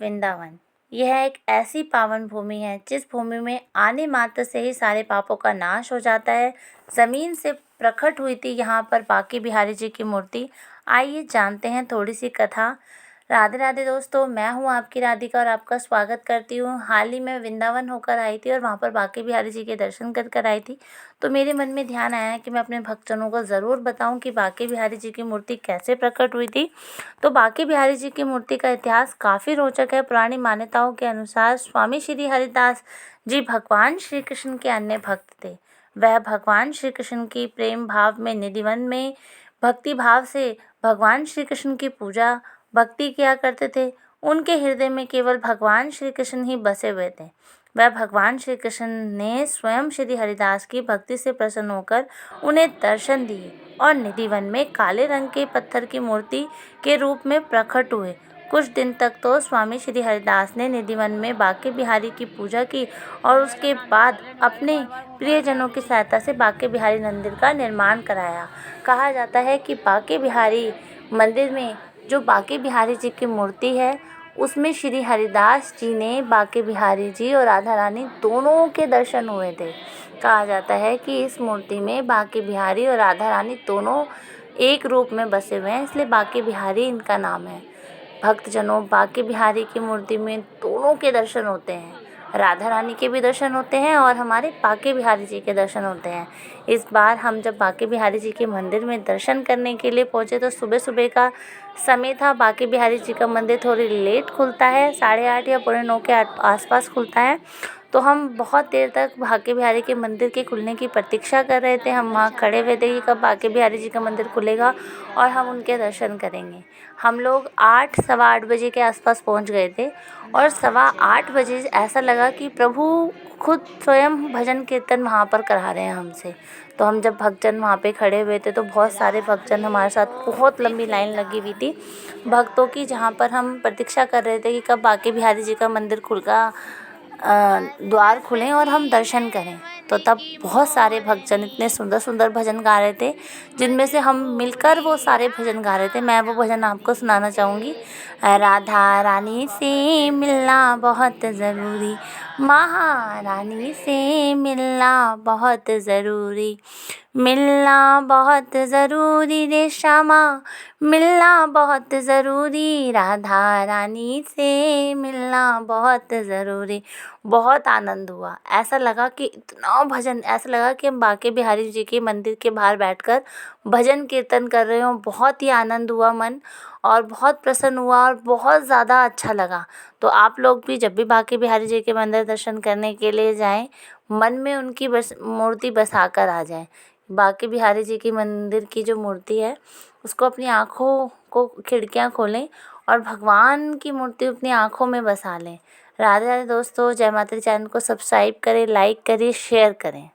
वृंदावन यह एक ऐसी पावन भूमि है जिस भूमि में आने मात्र से ही सारे पापों का नाश हो जाता है। ज़मीन से प्रकट हुई थी यहाँ पर बांके बिहारी जी की मूर्ति। आइए जानते हैं थोड़ी सी कथा। राधे राधे दोस्तों, मैं हूँ आपकी राधिका और आपका स्वागत करती हूँ। हाल ही में वृंदावन होकर आई थी और वहाँ पर बांके बिहारी जी के दर्शन कर आई थी। तो मेरे मन में ध्यान आया कि मैं अपने भक्तजनों को ज़रूर बताऊँ कि बांके बिहारी जी की मूर्ति कैसे प्रकट हुई थी। तो बांके बिहारी जी की मूर्ति का इतिहास काफ़ी रोचक है। पुरानी मान्यताओं के अनुसार स्वामी श्री हरिदास जी भगवान श्री कृष्ण के अन्य भक्त थे। वह भगवान श्री कृष्ण की प्रेम भाव में निधिवन में भक्ति भाव से भगवान श्री कृष्ण की पूजा भक्ति किया करते थे। उनके हृदय में केवल भगवान श्री कृष्ण ही बसे हुए थे। वह भगवान श्री कृष्ण ने स्वयं श्री हरिदास की भक्ति से प्रसन्न होकर उन्हें दर्शन दिए और निधिवन में काले रंग के पत्थर की मूर्ति के रूप में प्रकट हुए। कुछ दिन तक तो स्वामी श्री हरिदास ने निधिवन में बांके बिहारी की पूजा की और उसके बाद अपने प्रियजनों की सहायता से बांके बिहारी मंदिर का निर्माण कराया। कहा जाता है कि बांके बिहारी मंदिर में जो बांके बिहारी जी की मूर्ति है उसमें श्री हरिदास जी ने बांके बिहारी जी और राधा रानी दोनों के दर्शन हुए थे। कहा जाता है कि इस मूर्ति में बांके बिहारी और राधा रानी दोनों एक रूप में बसे हुए हैं, इसलिए बांके बिहारी इनका नाम है। भक्तजनों, बांके बिहारी की मूर्ति में दोनों के दर्शन होते हैं, राधा रानी के भी दर्शन होते हैं और हमारे बांके बिहारी जी के दर्शन होते हैं। इस बार हम जब बांके बिहारी जी के मंदिर में दर्शन करने के लिए पहुँचे तो सुबह सुबह का समय था। बांके बिहारी जी का मंदिर थोड़ी लेट खुलता है, 8:30 या 9:45 के आसपास खुलता है। तो हम बहुत देर तक बांके बिहारी के मंदिर के खुलने की प्रतीक्षा कर रहे थे। हम वहाँ खड़े हुए थे कि कब बांके बिहारी जी का मंदिर खुलेगा और हम उनके दर्शन करेंगे। हम लोग 8, सवा 8 बजे के आसपास पहुँच गए थे और सवा 8 बजे ऐसा लगा कि प्रभु खुद स्वयं भजन कीर्तन वहाँ पर करा रहे हैं हमसे। तो हम जब भक्तजन वहाँ पे खड़े हुए थे तो बहुत सारे भक्तजन हमारे साथ, बहुत लंबी लाइन लगी हुई थी भक्तों की, जहाँ पर हम प्रतीक्षा कर रहे थे कि कब बांके बिहारी जी का मंदिर खुलगा, द्वार खुलें और हम दर्शन करें। तो तब बहुत सारे भक्तजन इतने सुंदर सुंदर भजन गा रहे थे, जिनमें से हम मिलकर वो सारे भजन गा रहे थे। मैं वो भजन आपको सुनाना चाहूँगी। राधा रानी से मिलना बहुत ज़रूरी, महारानी से मिलना बहुत ज़रूरी, मिलना बहुत ज़रूरी रे श्यामा, मिलना बहुत ज़रूरी, राधा रानी से मिलना बहुत ज़रूरी। बहुत आनंद हुआ। ऐसा लगा कि इतना भजन, ऐसा लगा कि हम बांके बिहारी जी के मंदिर के बाहर बैठकर भजन कीर्तन कर रहे हों। बहुत ही आनंद हुआ मन और बहुत प्रसन्न हुआ और बहुत ज़्यादा अच्छा लगा। तो आप लोग भी जब भी बांके बिहारी जी के मंदिर दर्शन करने के लिए जाएं, मन में उनकी बस मूर्ति बसा कर आ जाएं। बांके बिहारी जी की मंदिर की जो मूर्ति है उसको अपनी आँखों को खिड़कियाँ खोलें और भगवान की मूर्ति अपनी आँखों में बसा लें। राधे राधे दोस्तों, जय माता दी। चैनल को सब्सक्राइब करें, लाइक करें, शेयर करें।